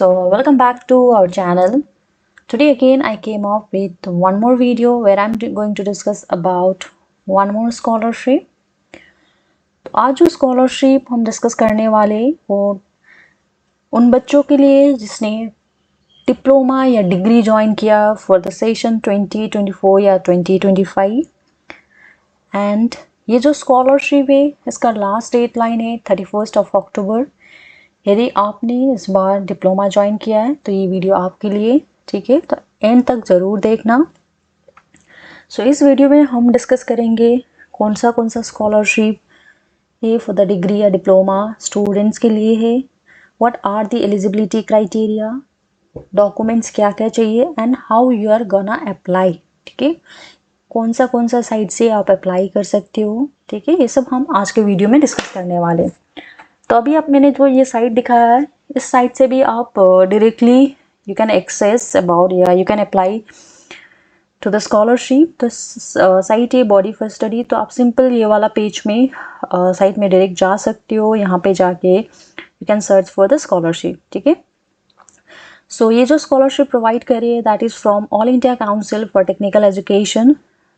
Welcome back to our channel. Today again I came up with one more video where I'm going to discuss about one more scholarship. तो आज जो scholarship हम discuss करने वाले वो उन बच्चों के लिए जिसने डिप्लोमा या डिग्री ज्वाइन किया फॉर द सेशन 2024 या 2025 एंड ये जो स्कॉलरशिप है इसका लास्ट डेट लाइन है 31 अक्टूबर। यदि आपने इस बार डिप्लोमा ज्वाइन किया है तो ये वीडियो आपके लिए, ठीक है, तो एंड तक ज़रूर देखना। इस वीडियो में हम डिस्कस करेंगे कौन सा स्कॉलरशिप ये फॉर द डिग्री या डिप्लोमा स्टूडेंट्स के लिए है, what are the eligibility criteria, documents क्या क्या चाहिए and how you are gonna apply, ठीक है, कौन सा साइट से आप अप्लाई कर सकते हो, ठीक है, ये सब हम आज के वीडियो में डिस्कस करने वाले। तो अभी आप मैंने जो ये साइट दिखाया है इस साइट से भी आप directly you can access about या you can apply to the scholarship. तो साइट है बॉडी फॉर स्टडी। तो आप सिंपल ये वाला पेज में साइट में डायरेक्ट जा सकते हो, यहाँ पे जाके you can search for the scholarship, ठीक है। ये जो स्कॉलरशिप प्रोवाइड करे है that is from all India council for technical education.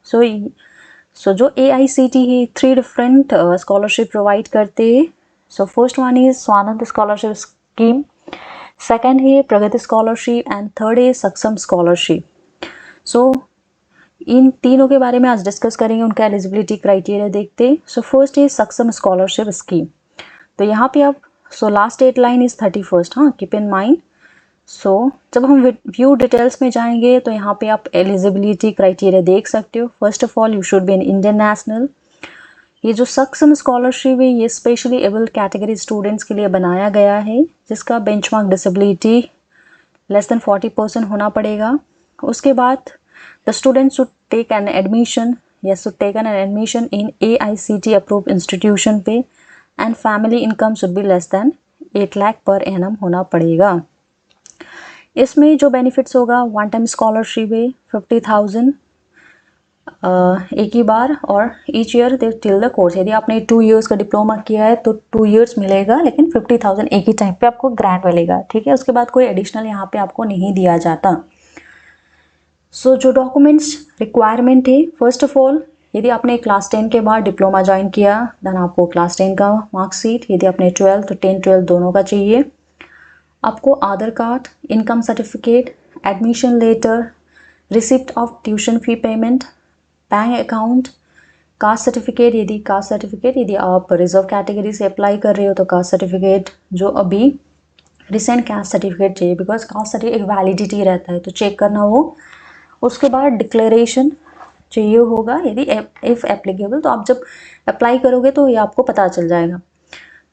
जो AICT है 3 डिफरेंट स्कॉलरशिप प्रोवाइड करते हैं। First one is Swanand scholarship scheme, second है प्रगति स्कॉलरशिप एंड थर्ड है सक्षम स्कॉलरशिप। इन तीनों के बारे में आज डिस्कस करेंगे, उनका एलिजिबिलिटी क्राइटेरिया देखते हैं। फर्स्ट है सक्षम स्कॉलरशिप स्कीम। तो यहाँ पे आप लास्ट डेट लाइन इज 31, हाँ, कीप इन माइंड। जब हम व्यू डिटेल्स में जाएंगे तो यहाँ पे आप एलिजिबिलिटी क्राइटेरिया देख सकते हो। First of all you should be an Indian national. ये जो सक्षम स्कॉलरशिप है ये स्पेशली एबल कैटेगरी स्टूडेंट्स के लिए बनाया गया है जिसका बेंचमार्क डिसेबिलिटी लेस देन 40% होना पड़ेगा। उसके बाद the student should take an admission in AICT approved institution पे and family income should be less than 8 lakh per annum होना पड़ेगा। इसमें जो बेनिफिट्स होगा, वन टाइम स्कॉलरशिप है 50,000 एक ही बार और each year till the course. यदि आपने 2 इयर्स का डिप्लोमा किया है तो 2 इयर्स मिलेगा, लेकिन 50,000 एक ही टाइम पे आपको ग्रांट मिलेगा, ठीक है। उसके बाद कोई एडिशनल यहाँ पे आपको नहीं दिया जाता। जो डॉक्यूमेंट्स रिक्वायरमेंट है, फर्स्ट ऑफ ऑल यदि आपने क्लास 10 के बाद डिप्लोमा ज्वाइन किया देन आपको क्लास 10 का मार्कशीट, यदि आपने 12 तो 10-12 दोनों का चाहिए। आपको Aadhaar card, income certificate, admission letter, receipt of tuition fee payment, bank account, caste certificate यदि आप रिजर्व कैटेगरी से अप्लाई कर रहे हो तो कास्ट सर्टिफिकेट, जो अभी रिसेंट कास्ट सर्टिफिकेट चाहिए बिकॉज कास्ट सर्टिफिकेट एक वैलिडिटी रहता है तो चेक करना वो। उसके बाद डिक्लेरेशन चाहिए होगा यदि इफ़ एप्लीकेबल। तो आप जब अप्लाई करोगे तो ये आपको पता चल जाएगा।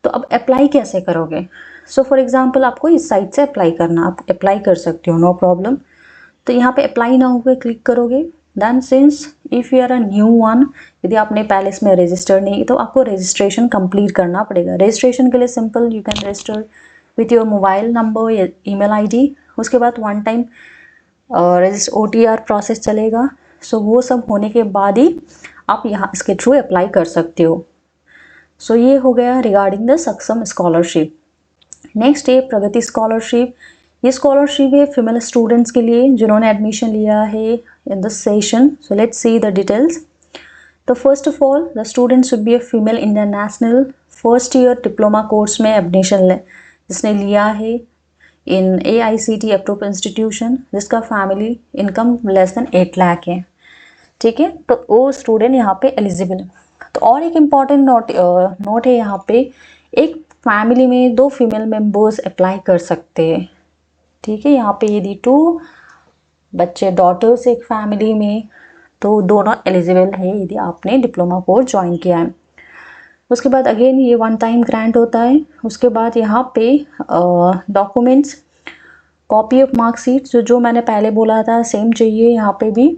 तो अब अप्लाई कैसे करोगे? फॉर एग्जाम्पल आपको इस साइट से अप्लाई करना, आप अप्लाई कर सकते हो, नो प्रॉब्लम। तो यहाँ पे अप्लाई नाउ पे क्लिक करोगे। Then since if you are a new one, यदि आपने पहले इसमें रजिस्टर नहीं तो आपको रजिस्ट्रेशन कंप्लीट करना पड़ेगा। रजिस्ट्रेशन के लिए simple you can register with your mobile number या ईमेल ID। उसके बाद वन टाइम OTR प्रोसेस चलेगा। वो सब होने के बाद ही आप यहाँ इसके थ्रू अप्लाई कर सकते हो। ये हो गया regarding the Saksham scholarship. Next है प्रगति स्कॉलरशिप। ये स्कॉलरशिप है फीमेल स्टूडेंट्स के लिए जिन्होंने एडमिशन लिया है in this session. Let's see the details. तो first of all the student should be a female Indian national, first year diploma course में एडमिशन जिसने लिया है इन AICT अप्रूव्ड इंस्टीट्यूशन जिसका family income less than 8 lakh है, ठीक है। तो वो स्टूडेंट यहाँ पे एलिजिबल है। तो और एक इम्पॉर्टेंट नोट है यहाँ पे, एक फैमिली में 2 फीमेल मेंबर्स अप्लाई कर सकते हैं, ठीक है। यहाँ पे यदि 2 बच्चे डॉटर्स एक फैमिली में तो दोनों एलिजिबल है यदि आपने डिप्लोमा कोर्स ज्वाइन किया है। उसके बाद अगेन ये वन टाइम ग्रांट होता है। उसके बाद यहाँ पे डॉक्यूमेंट्स, कॉपी ऑफ मार्कशीट जो मैंने पहले बोला था सेम चाहिए यहाँ पे भी।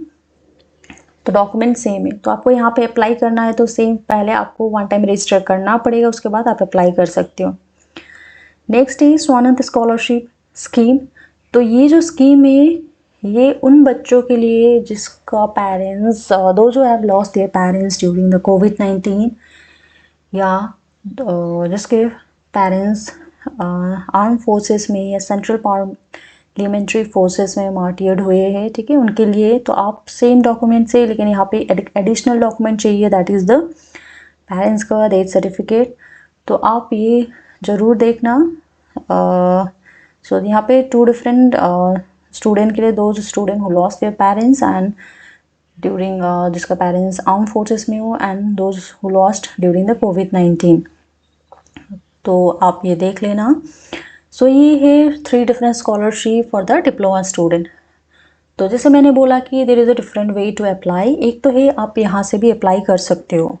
तो डॉक्यूमेंट सेम है। तो आपको यहाँ पे अप्लाई करना है तो सेम पहले आपको वन टाइम रजिस्टर करना पड़ेगा, उसके बाद आप अप्लाई कर सकते हो। नेक्स्ट है स्वानंद स्कॉलरशिप स्कीम। तो ये जो स्कीम है ये उन बच्चों के लिए जिसका पेरेंट्स दो जो have lost their parents during the COVID-19 या जिसके पेरेंट्स आर्म फोर्सेस में या सेंट्रल पार्लियामेंट्री फोर्सेस में मार्टियर्ड हुए हैं, ठीक है, उनके लिए तो आप सेम डॉक्यूमेंट से, लेकिन यहाँ पे एडिशनल डॉक्यूमेंट चाहिए, दैट इज़ द पेरेंट्स का डेथ सर्टिफिकेट। तो आप ये ज़रूर देखना। सो यहाँ पे 2 डिफरेंट स्टूडेंट के लिए, दो student who lost their parents and during जिसका पेरेंट्स आर्म फोर्सेस में हो, and those who lost during the कोविड-19। तो आप ये देख लेना। सो ये है 3 different scholarship for the diploma student. तो जैसे मैंने बोला कि there is a different way to apply. एक तो है आप यहाँ से भी अप्लाई कर सकते हो।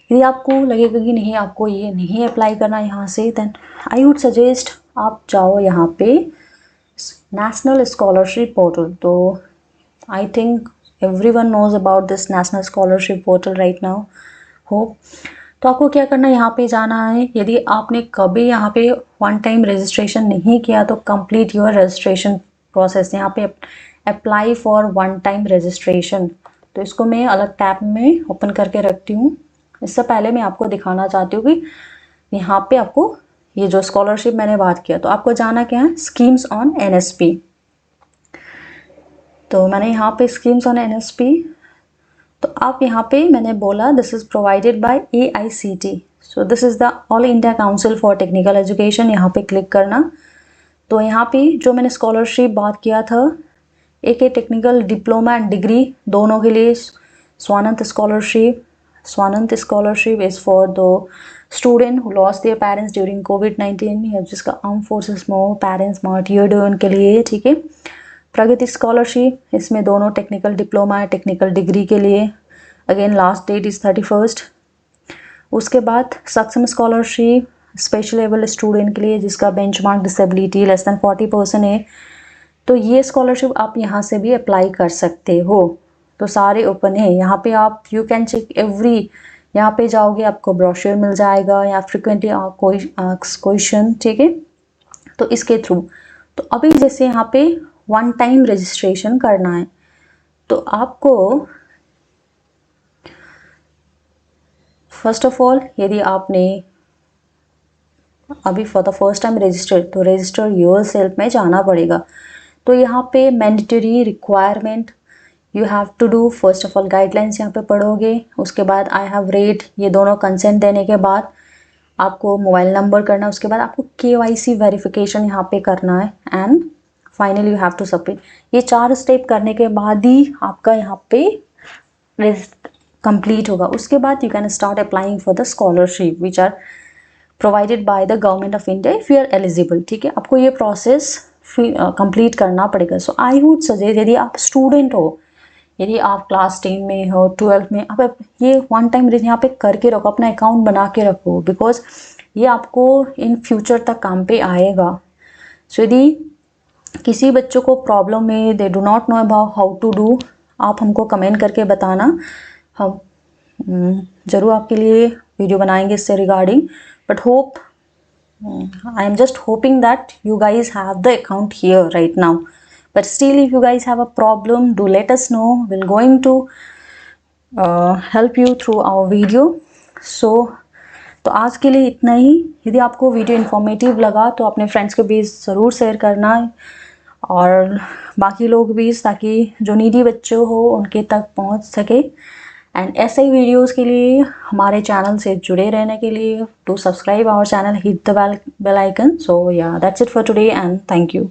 यदि आपको लगेगा कि नहीं, आपको ये नहीं अप्लाई करना यहाँ से, देन आई वुड सजेस्ट आप जाओ यहाँ पे नेशनल स्कॉलरशिप पोर्टल। तो I think everyone knows about this national scholarship portal right now, hope. तो आपको क्या करना है, यहाँ पे जाना है। यदि आपने कभी यहाँ पे वन टाइम रजिस्ट्रेशन नहीं किया तो कंप्लीट योर रजिस्ट्रेशन प्रोसेस। यहाँ पे apply for one time registration, तो इसको मैं अलग टैब में ओपन करके रखती हूँ। इससे पहले मैं आपको दिखाना चाहती हूँ कि यहाँ पे आपको ये जो स्कॉलरशिप मैंने बात किया, तो आपको जाना क्या है, स्कीम्स ऑन NSP। तो मैंने यहाँ पे स्कीम्स ऑन NSP, तो आप यहाँ पे मैंने बोला this is provided by AICT, so this is the all India council for technical education. यहाँ पे क्लिक करना। तो यहाँ पे जो मैंने स्कॉलरशिप बात किया था, एक है टेक्निकल डिप्लोमा एंड डिग्री, दोनों के लिए Swanath scholarship. Swanath scholarship is for the student who lost their parents during कोविड-19 या जिसका आर्म फोर्सेस में पेरेंट्स मार्टियर्ड हुए उनके लिए, ठीक है। प्रगति स्कॉलरशिप, इसमें दोनों टेक्निकल डिप्लोमा है टेक्निकल डिग्री के लिए, again last that is 31st। उसके बाद सक्षम स्कॉलरशिप स्पेशल एबल स्टूडेंट के लिए जिसका बेंचमार्क डिसेबिलिटी लेस देन 40% है। तो ये स्कॉलरशिप आप यहाँ से भी अप्लाई कर सकते हो। तो सारे ओपन है यहाँ पे, आप यू कैन चेक एवरी, यहाँ पे जाओगे आपको ब्रोशर मिल जाएगा या फ्रिक्वेंटली क्वेश्चन, ठीक है। तो इसके थ्रू, तो अभी जैसे यहाँ पे वन टाइम रजिस्ट्रेशन करना है, तो आपको फर्स्ट ऑफ ऑल यदि आपने अभी for the first time registered, तो रजिस्टर योर सेल्फ में जाना पड़ेगा। तो यहाँ पे mandatory requirement you have to do, first of all guidelines यहाँ पे पढ़ोगे, उसके बाद आई हैव रेड, ये दोनों कंसेंट देने के बाद आपको मोबाइल नंबर करना, उसके बाद आपको KYC वेरिफिकेशन यहाँ पे करना है, and finally you have to submit. ये 4 स्टेप करने के बाद ही आपका यहाँ पे कंप्लीट होगा। उसके बाद you can start applying for the scholarship which are provided by the government of India if you are eligible, ठीक है। आपको ये प्रोसेस कंप्लीट करना पड़ेगा। सो आई वुड सजेस्ट, यदि आप स्टूडेंट हो, यदि आप क्लास 10 में हो, 12 में, आप ये वन टाइम यहाँ पे करके रखो, अपना अकाउंट बना के रखो, बिकॉज ये आपको इन फ्यूचर तक काम पे आएगा। सो यदि किसी बच्चों को प्रॉब्लम है, they do not know about how to do, आप हमको कमेंट करके बताना, हम ज़रूर आपके लिए वीडियो बनाएंगे इससे regarding. But hope, I am just hoping that you guys have the account here right now. But still, if you guys have a problem, do let us know. We're going to help you through our video. So, तो आज के लिए इतना ही। यदि आपको video informative लगा तो अपने फ्रेंड्स के बीच ज़रूर शेयर करना, और बाकी लोग भी, ताकि जो नीडी बच्चे हो उनके तक पहुंच सके। एंड ऐसे ही वीडियोस के लिए हमारे चैनल से जुड़े रहने के लिए to subscribe our channel, hit the bell icon. So yeah that's it for today and thank you.